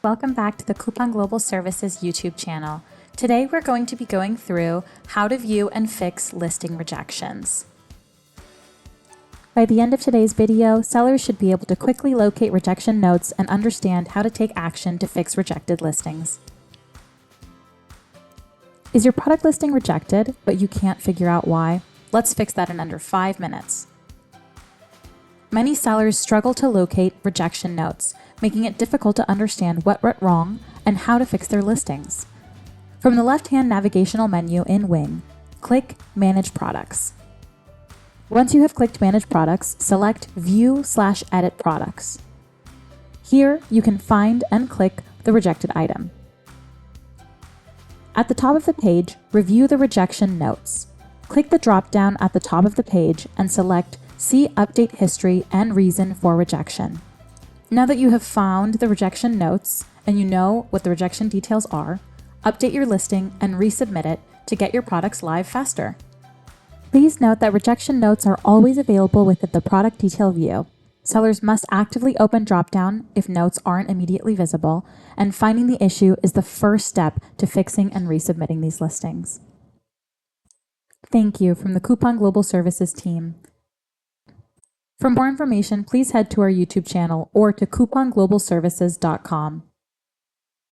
Welcome back to the Coupang Global Services YouTube channel. Today we're going to be going through how to view and fix listing rejections. By the end of today's video, sellers should be able to quickly locate rejection notes and understand how to take action to fix rejected listings. Is your product listing rejected, but you can't figure out why? Let's fix that in under 5 minutes. Many sellers struggle to locate rejection notes, making it difficult to understand what went wrong and how to fix their listings. From the left-hand navigational menu in WING, click Manage Products. Once you have clicked Manage Products, select View/Edit Products. Here, you can find and click the rejected item. At the top of the page, review the rejection notes. Click the drop-down at the top of the page and select See Update History and Reason for Rejection. Now that you have found the rejection notes and you know what the rejection details are, update your listing and resubmit it to get your products live faster. Please note that rejection notes are always available within the product detail view. Sellers must actively open dropdown if notes aren't immediately visible, and finding the issue is the first step to fixing and resubmitting these listings. Thank you from the Coupang Global Services team. For more information, please head to our YouTube channel or to CoupangGlobalServices.com.